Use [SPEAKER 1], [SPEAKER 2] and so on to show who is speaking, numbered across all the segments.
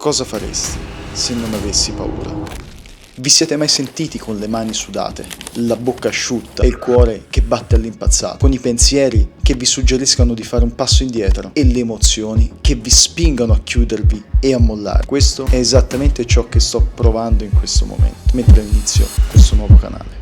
[SPEAKER 1] Cosa faresti se non avessi paura? Vi siete mai sentiti con le mani sudate, la bocca asciutta e il cuore che batte all'impazzato, con i pensieri che vi suggeriscono di fare un passo indietro e le emozioni che vi spingono a chiudervi e a mollare? Questo è esattamente ciò che sto provando in questo momento, mentre inizio questo nuovo canale.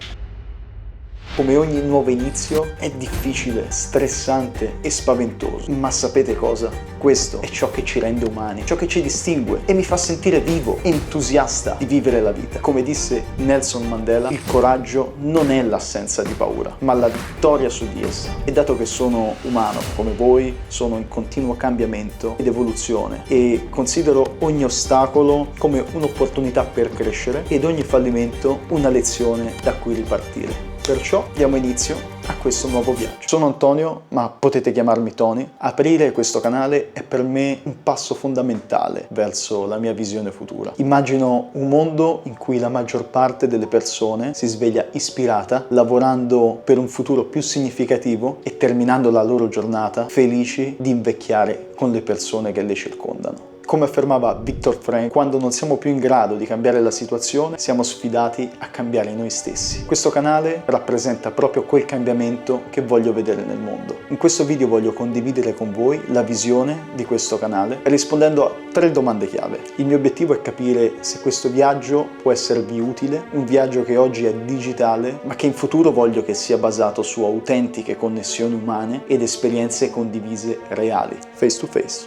[SPEAKER 1] Come ogni nuovo inizio è difficile, stressante e spaventoso, ma sapete cosa? Questo è ciò che ci rende umani, ciò che ci distingue e mi fa sentire vivo, entusiasta di vivere la vita. Come disse Nelson Mandela, il coraggio non è l'assenza di paura, ma la vittoria su di essa. E dato che sono umano come voi, sono in continuo cambiamento ed evoluzione e considero ogni ostacolo come un'opportunità per crescere ed ogni fallimento una lezione da cui ripartire. Perciò diamo inizio a questo nuovo viaggio. Sono Antonio, ma potete chiamarmi Tony. Aprire questo canale è per me un passo fondamentale verso la mia visione futura. Immagino un mondo in cui la maggior parte delle persone si sveglia ispirata, lavorando per un futuro più significativo e terminando la loro giornata felici di invecchiare con le persone che le circondano. Come affermava Viktor Frankl, quando non siamo più in grado di cambiare la situazione, siamo sfidati a cambiare noi stessi. Questo canale rappresenta proprio quel cambiamento che voglio vedere nel mondo. In questo video voglio condividere con voi la visione di questo canale, rispondendo a 3 domande chiave. Il mio obiettivo è capire se questo viaggio può esservi utile, un viaggio che oggi è digitale, ma che in futuro voglio che sia basato su autentiche connessioni umane ed esperienze condivise reali, face to face.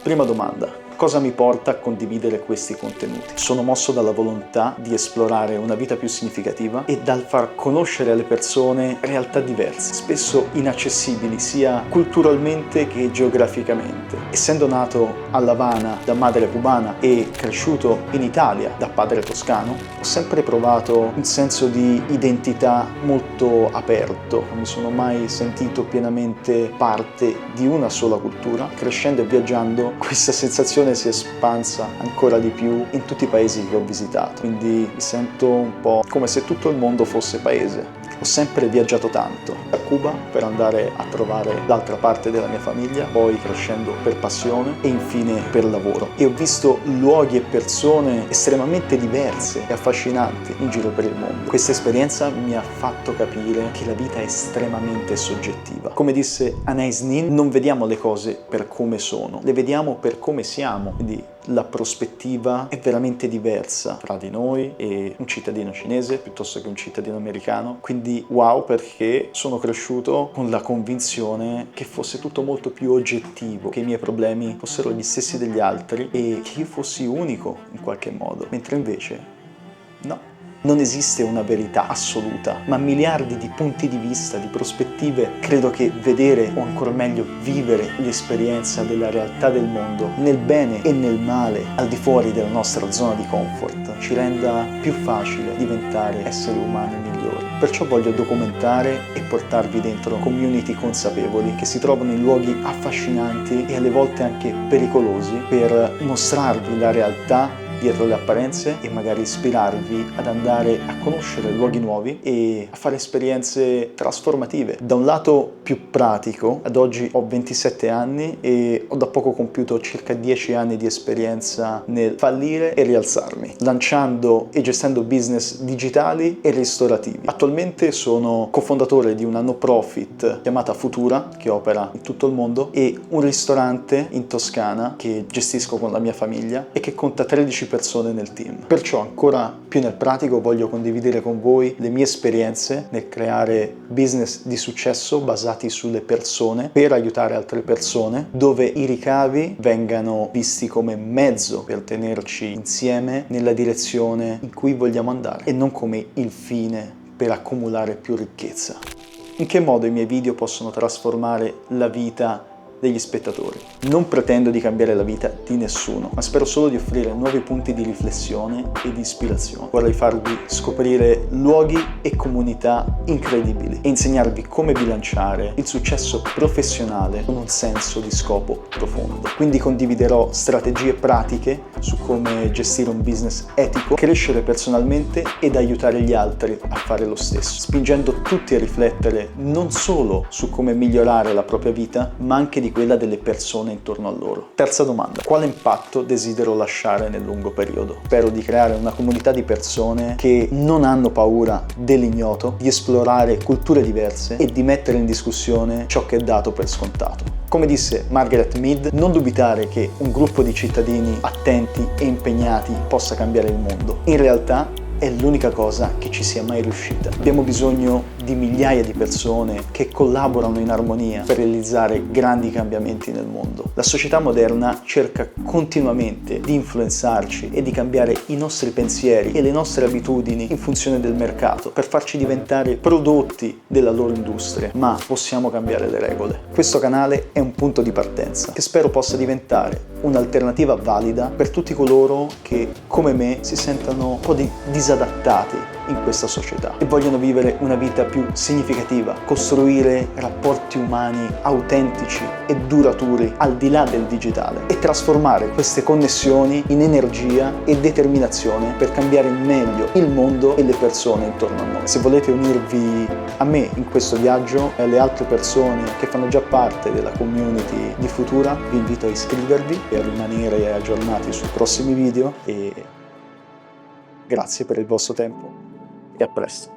[SPEAKER 1] Prima domanda. Cosa mi porta a condividere questi contenuti? Sono mosso dalla volontà di esplorare una vita più significativa e dal far conoscere alle persone realtà diverse, spesso inaccessibili sia culturalmente che geograficamente. Essendo nato a La Habana da madre cubana e cresciuto in Italia da padre toscano, ho sempre provato un senso di identità molto aperto. Non mi sono mai sentito pienamente parte di una sola cultura. Crescendo e viaggiando, questa sensazione si è espansa ancora di più in tutti i paesi che ho visitato, quindi mi sento un po' come se tutto il mondo fosse paese. Ho sempre viaggiato tanto, a Cuba per andare a trovare l'altra parte della mia famiglia, poi crescendo per passione e infine per lavoro. E ho visto luoghi e persone estremamente diverse e affascinanti in giro per il mondo. Questa esperienza mi ha fatto capire che la vita è estremamente soggettiva. Come disse Anais Nin, non vediamo le cose per come sono, le vediamo per come siamo. Quindi la prospettiva è veramente diversa tra di noi e un cittadino cinese piuttosto che un cittadino americano. Quindi wow, perché sono cresciuto con la convinzione che fosse tutto molto più oggettivo, che i miei problemi fossero gli stessi degli altri e che io fossi unico in qualche modo, mentre invece no. Non esiste una verità assoluta, ma miliardi di punti di vista, di prospettive. Credo che vedere, o ancora meglio vivere, l'esperienza della realtà del mondo, nel bene e nel male, al di fuori della nostra zona di comfort, ci renda più facile diventare esseri umani migliori. Perciò voglio documentare e portarvi dentro community consapevoli che si trovano in luoghi affascinanti e alle volte anche pericolosi per mostrarvi la realtà dietro le apparenze e magari ispirarvi ad andare a conoscere luoghi nuovi e a fare esperienze trasformative. Da un lato più pratico, ad oggi ho 27 anni e ho da poco compiuto circa 10 anni di esperienza nel fallire e rialzarmi, lanciando e gestendo business digitali e ristorativi. Attualmente sono cofondatore di una no profit chiamata Futura, che opera in tutto il mondo, e un ristorante in Toscana che gestisco con la mia famiglia e che conta 13 persone nel team. Perciò ancora più nel pratico voglio condividere con voi le mie esperienze nel creare business di successo basati sulle persone per aiutare altre persone, dove i ricavi vengano visti come mezzo per tenerci insieme nella direzione in cui vogliamo andare e non come il fine per accumulare più ricchezza. In che modo i miei video possono trasformare la vita degli spettatori? Non pretendo di cambiare la vita di nessuno, ma spero solo di offrire nuovi punti di riflessione e di ispirazione. Vorrei farvi scoprire luoghi e comunità incredibili e insegnarvi come bilanciare il successo professionale con un senso di scopo profondo. Quindi condividerò strategie pratiche su come gestire un business etico, crescere personalmente ed aiutare gli altri a fare lo stesso, spingendo tutti a riflettere non solo su come migliorare la propria vita, ma anche di quella delle persone intorno a loro. Terza domanda: quale impatto desidero lasciare nel lungo periodo? Spero di creare una comunità di persone che non hanno paura dell'ignoto, di esplorare culture diverse e di mettere in discussione ciò che è dato per scontato. Come disse Margaret Mead, non dubitare che un gruppo di cittadini attenti e impegnati possa cambiare il mondo. In realtà è l'unica cosa che ci sia mai riuscita. Abbiamo bisogno di migliaia di persone che collaborano in armonia per realizzare grandi cambiamenti nel mondo. La società moderna cerca continuamente di influenzarci e di cambiare i nostri pensieri e le nostre abitudini in funzione del mercato per farci diventare prodotti della loro industria, ma possiamo cambiare le regole. Questo canale è un punto di partenza che spero possa diventare un'alternativa valida per tutti coloro che, come me, si sentono un po' disadattati in questa società e vogliono vivere una vita più significativa, costruire rapporti umani autentici e duraturi al di là del digitale e trasformare queste connessioni in energia e determinazione per cambiare in meglio il mondo e le persone intorno a noi. Se volete unirvi a me in questo viaggio e alle altre persone che fanno già parte della community di Futura, vi invito a iscrivervi e a rimanere aggiornati sui prossimi video e grazie per il vostro tempo e a presto.